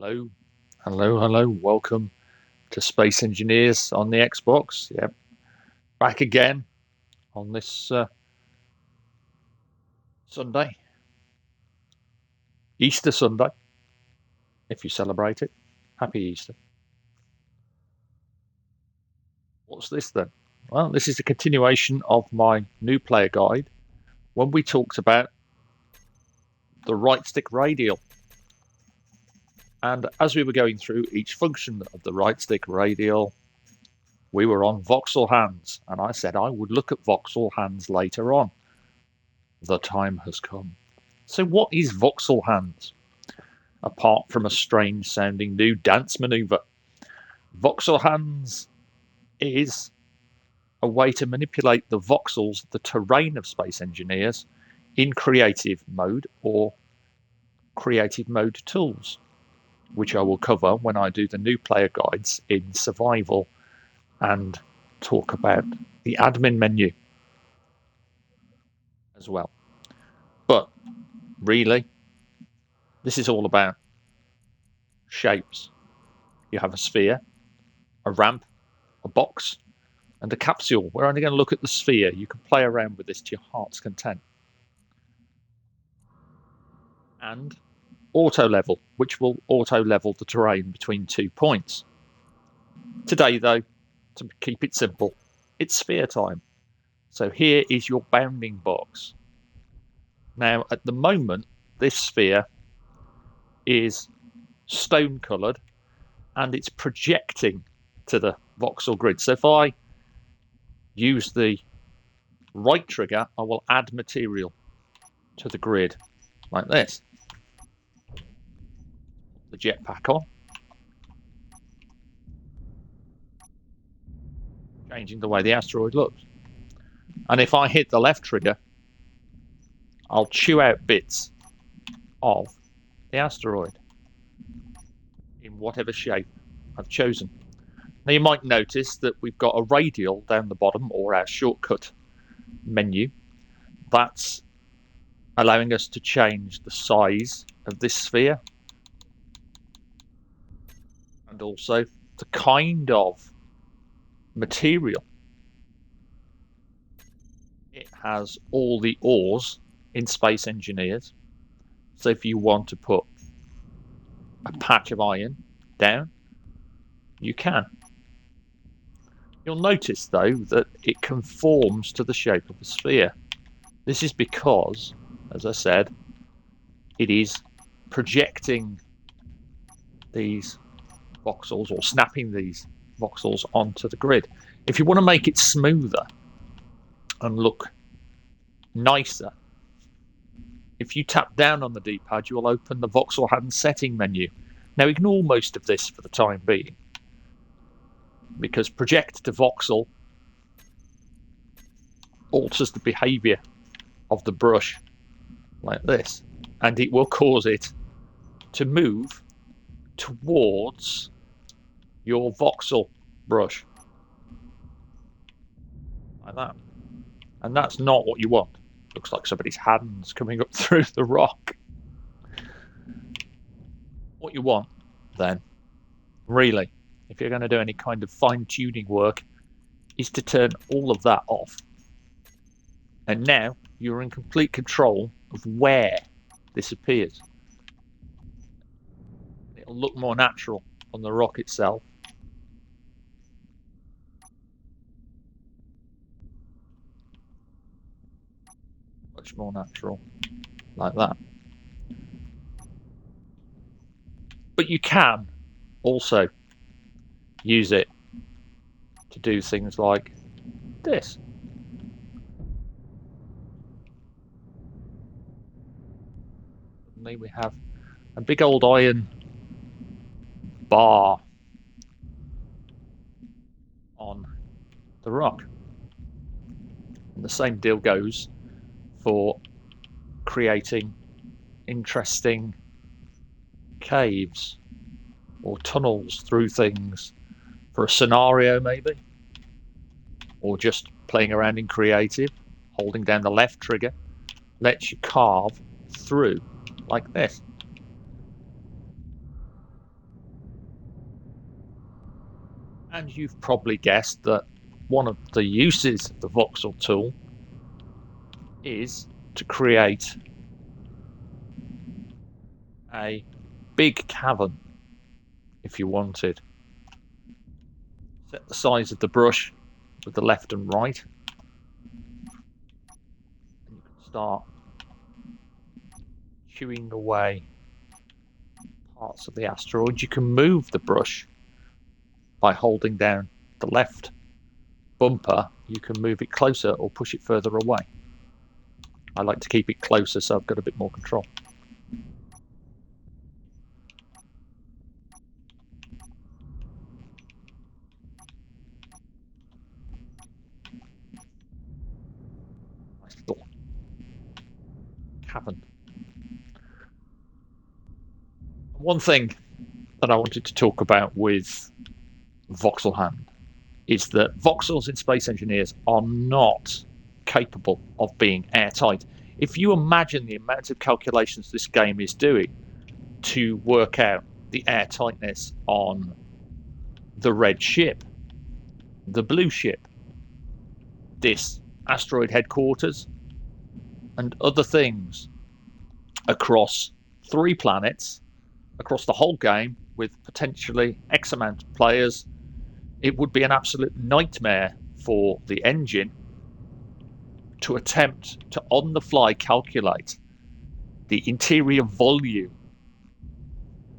Hello, hello. Welcome to Space Engineers on the Xbox. Yep, back again on this Sunday, Easter Sunday, if you celebrate it. Happy Easter. What's this then? Well, this is a continuation of my new player guide when we talked about the right stick radial. And as we were going through each function of the right stick radial, we were on voxel hands, and I said I would look at voxel hands later on. The time has come. So, what is voxel hands? Apart from a strange sounding new dance maneuver, voxel hands is a way to manipulate the voxels, the terrain of Space Engineers, in creative mode or creative mode tools, which I will cover when I do the new player guides in survival and talk about the admin menu as well. But really, this is all about shapes. You have a sphere, a ramp, a box, and a capsule. We're only going to look at the sphere. You can play around with this to your heart's content. And auto level, which will auto level the terrain between 2 points. Today, though, to keep it simple, it's sphere time. So here is your bounding box. Now, at the moment, this sphere is stone coloured and it's projecting to the voxel grid. So if I use the right trigger, I will add material to the grid like this. The jetpack on, changing the way the asteroid looks. And if I hit the left trigger, I'll chew out bits of the asteroid in whatever shape I've chosen. Now you might notice that we've got a radial down the bottom, or our shortcut menu. That's allowing us to change the size of this sphere and also the kind of material. It has all the ores in Space Engineers. So if you want to put a patch of iron down, you can. You'll notice, though, that it conforms to the shape of a sphere. This is because, as I said, it is projecting these voxels or snapping these voxels onto the grid. If you want to make it smoother and look nicer, if you tap down on the D-pad, you will open the voxel hand setting menu. Now ignore most of this for the time being, because project to voxel alters the behavior of the brush like this, and it will cause it to move towards your voxel brush like that. And that's not what you want. Looks like somebody's hands coming up through the rock. What you want then, really, if you're going to do any kind of fine-tuning work, is to turn all of that off. And now you're in complete control of where this appears. It'll look more natural on the rock itself. Much more natural, like that. But you can also use it to do things like this. Suddenly we have a big old iron bar on the rock. And the same deal goes for creating interesting caves or tunnels through things for a scenario, maybe, or just playing around in creative. Holding down the left trigger lets you carve through like this. And you've probably guessed that one of the uses of the voxel tool is to create a big cavern if you wanted. Set the size of the brush with the left and right. And you can start chewing away parts of the asteroid. You can move the brush by holding down the left bumper. You can move it closer or push it further away. I like to keep it closer so I've got a bit more control. Nice little cavern. One thing that I wanted to talk about with Voxel Hand is that voxels in Space Engineers are not capable of being airtight. If you imagine the amount of calculations this game is doing to work out the airtightness on the red ship, the blue ship, this asteroid headquarters, and other things across 3 planets, across the whole game, with potentially X amount of players, it would be an absolute nightmare for the engine to attempt to on the fly calculate the interior volume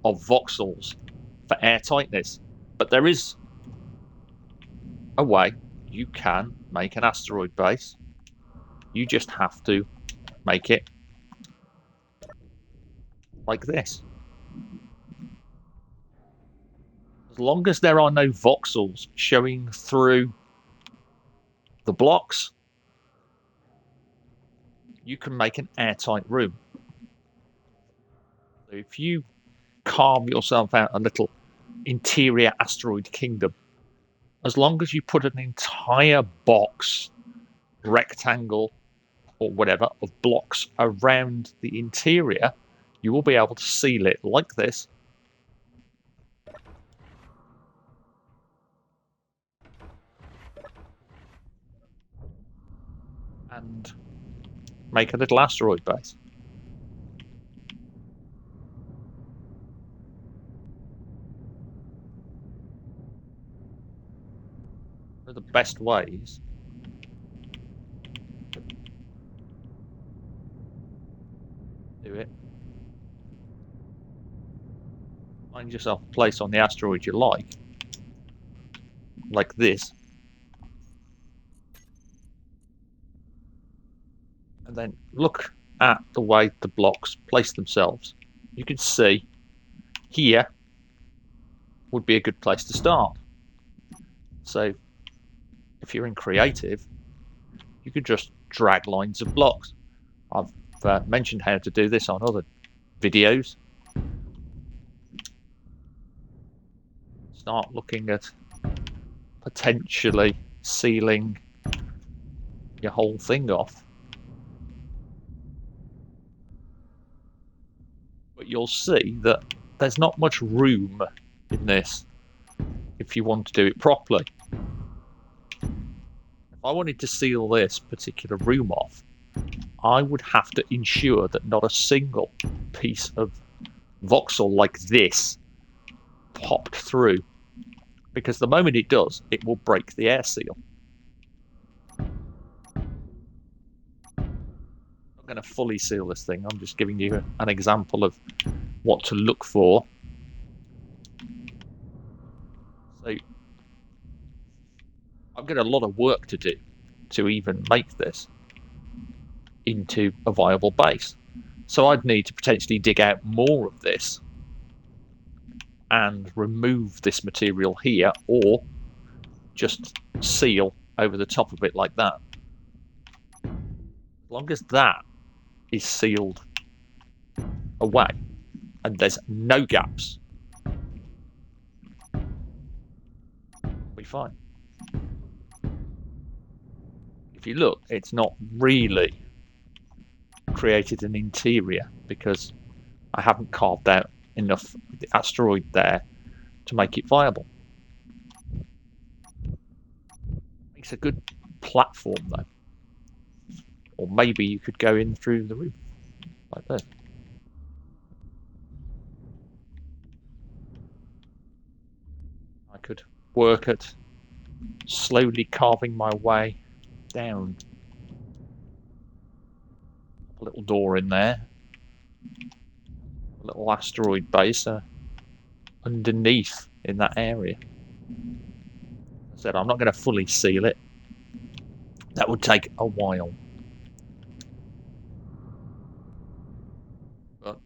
of voxels for airtightness. But there is a way you can make an asteroid base. You just have to make it like this. As long as there are no voxels showing through the blocks, you can make an airtight room. So if you carve yourself out a little interior asteroid kingdom, as long as you put an entire box, rectangle, or whatever, of blocks around the interior, you will be able to seal it like this. And make a little asteroid base. One of the best ways to do it. Find yourself a place on the asteroid you like this. And then look at the way the blocks place themselves. You can see here would be a good place to start. So if you're in creative, you could just drag lines of blocks. I've mentioned how to do this on other videos. Start looking at potentially sealing your whole thing off. But you'll see that there's not much room in this if you want to do it properly. If I wanted to seal this particular room off, I would have to ensure that not a single piece of voxel like this popped through, because the moment it does, it will break the air seal. I'm going to fully seal this thing. I'm just giving you an example of what to look for. So I've got a lot of work to do to even make this into a viable base. So I'd need to potentially dig out more of this and remove this material here, or just seal over the top of it like that. As long as that is sealed away and there's no gaps, we'll be fine. If you look, it's not really created an interior because I haven't carved out enough of the asteroid there to make it viable. Makes a good platform though. Or maybe you could go in through the roof, like this. I could work at slowly carving my way down. A little door in there. A little asteroid base underneath in that area. I said I'm not going to fully seal it. That would take a while. But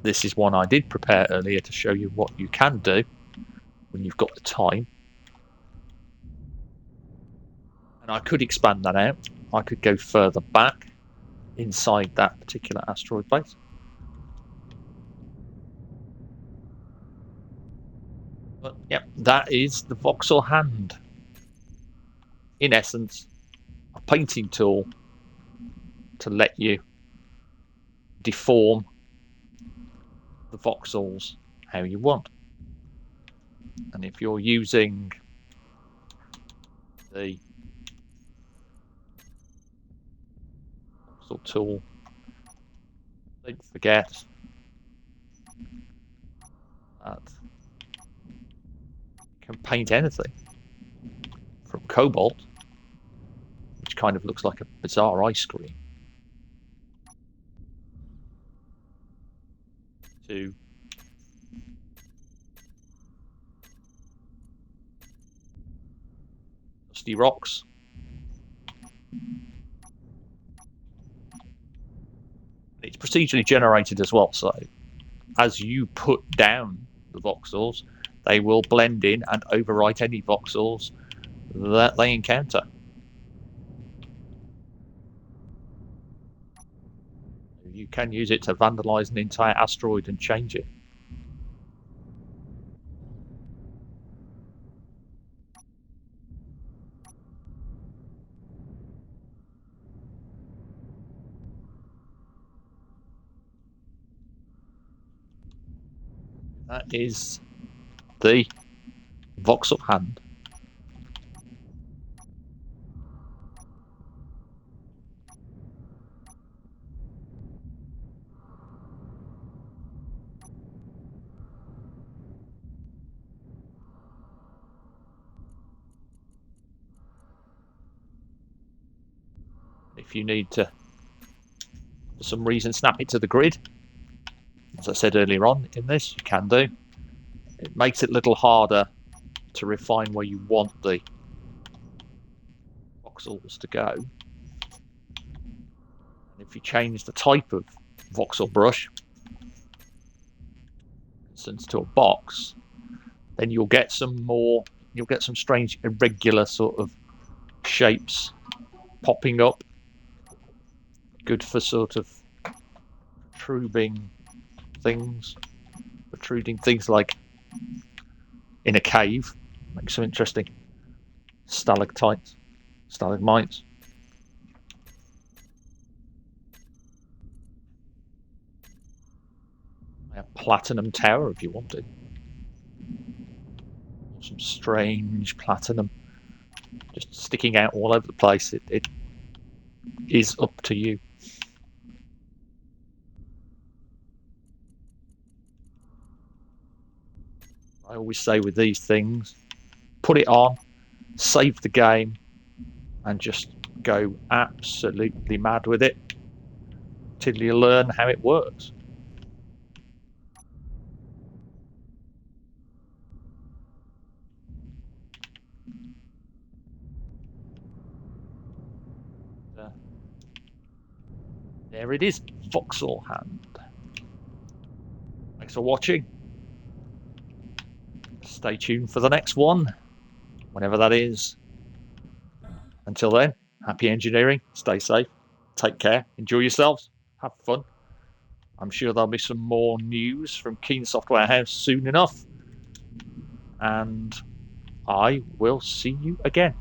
this is one I did prepare earlier to show you what you can do when you've got the time. And I could expand that out. I could go further back inside that particular asteroid base. But yeah, that is the voxel hand. In essence, a painting tool to let you deform the voxels how you want. And if you're using the voxel tool, don't forget that you can paint anything from cobalt, which kind of looks like a bizarre ice cream, to dusty rocks, it's procedurally generated as well, so as you put down the voxels, they will blend in and overwrite any voxels that they encounter. You can use it to vandalize an entire asteroid and change it. That is the voxel hand. If you need to, for some reason, snap it to the grid, as I said earlier on in this, you can do. It makes it a little harder to refine where you want the voxels to go. And if you change the type of voxel brush, for instance, to a box, then you'll get some strange irregular sort of shapes popping up. Good for sort of protruding things like in a cave. Make some interesting stalactites, stalagmites. A platinum tower if you wanted. Some strange platinum just sticking out all over the place. It is up to you. I always say with these things, put it on, save the game, and just go absolutely mad with it till you learn how it works. There it is, voxel hand. Thanks for watching. Stay tuned for the next one, whenever that is. Until then, happy engineering, stay safe, take care, enjoy yourselves, have fun. I'm sure there'll be some more news from Keen Software House soon enough. And I will see you again.